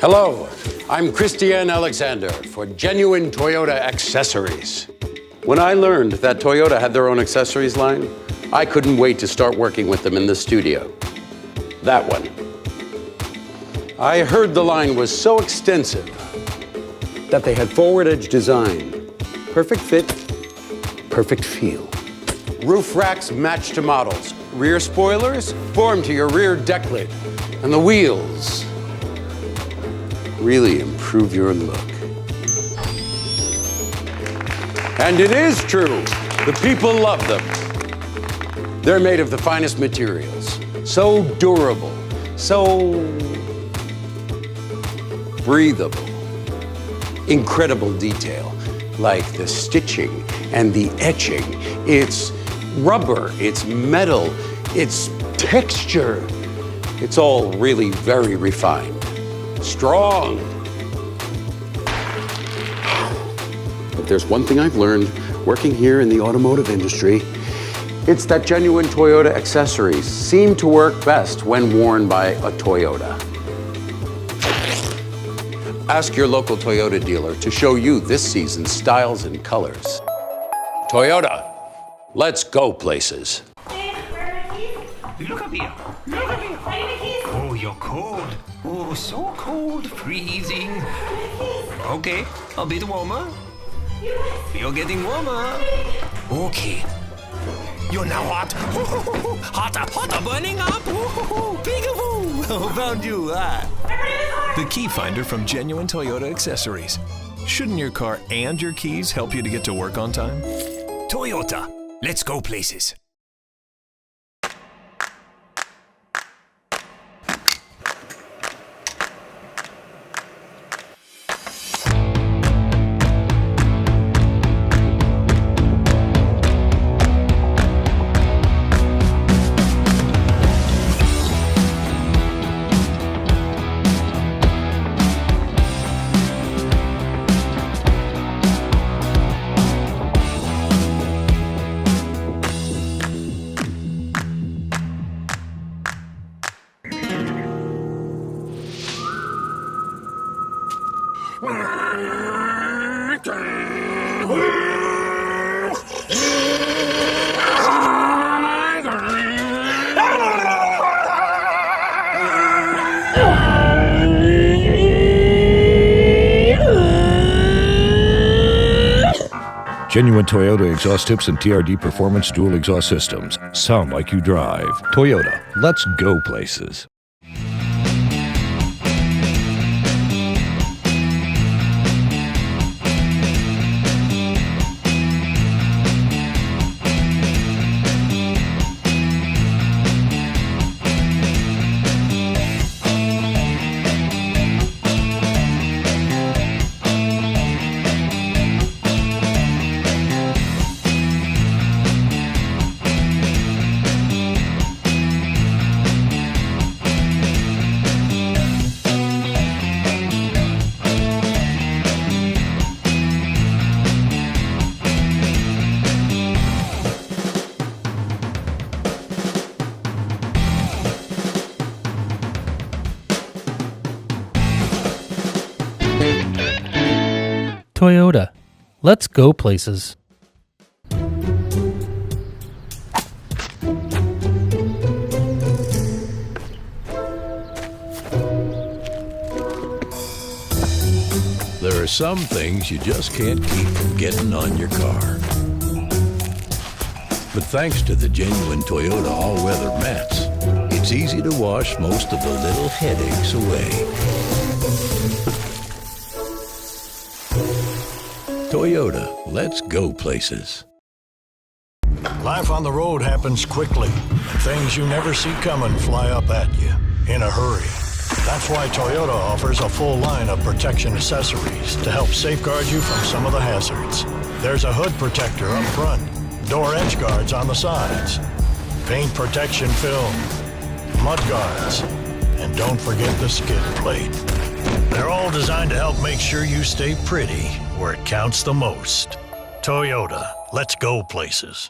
Hello, I'm Christiane Alexander for Genuine Toyota Accessories. When I learned that Toyota had their own accessories line, I couldn't wait to start working with them in the studio. That one. I heard the line was so extensive that they had forward edge design, perfect fit, perfect feel. Roof racks match to models, rear spoilers form to your rear deck lid, and the wheels really improve your look. And it is true, the people love them. They're made of the finest materials, so durable, so breathable. Incredible detail, like the stitching and the etching. It's rubber, it's metal, it's texture. It's all really very refined. Strong. But there's one thing I've learned working here in the automotive industry. It's that genuine Toyota accessories seem to work best when worn by a Toyota. Ask your local Toyota dealer to show you this season's styles and colors. Toyota, let's go places. Hey, where are my keys? Look up here. Look up here. I need my keys. Oh, you're cold. Oh, so cold. Freezing. Okay, I'll be the warmer. You're getting warmer. Okay. You're now hot. Hotter, hotter, burning up. Peekaboo. Found you. The key finder from Genuine Toyota Accessories. Shouldn't your car and your keys help you to get to work on time? Toyota, let's go places. Genuine Toyota exhaust tips and TRD Performance dual exhaust systems. Sound like you drive. Toyota, let's go places. Toyota, let's go places. There are some things you just can't keep from getting on your car. But thanks to the genuine Toyota all-weather mats, it's easy to wash most of the little headaches away. Toyota, let's go places. Life on the road happens quickly, and things you never see coming fly up at you in a hurry. That's why Toyota offers a full line of protection accessories to help safeguard you from some of the hazards. There's a hood protector up front, door edge guards on the sides, paint protection film, mud guards, and don't forget the skid plate. They're all designed to help make sure you stay pretty where it counts the most. Toyota, let's go places.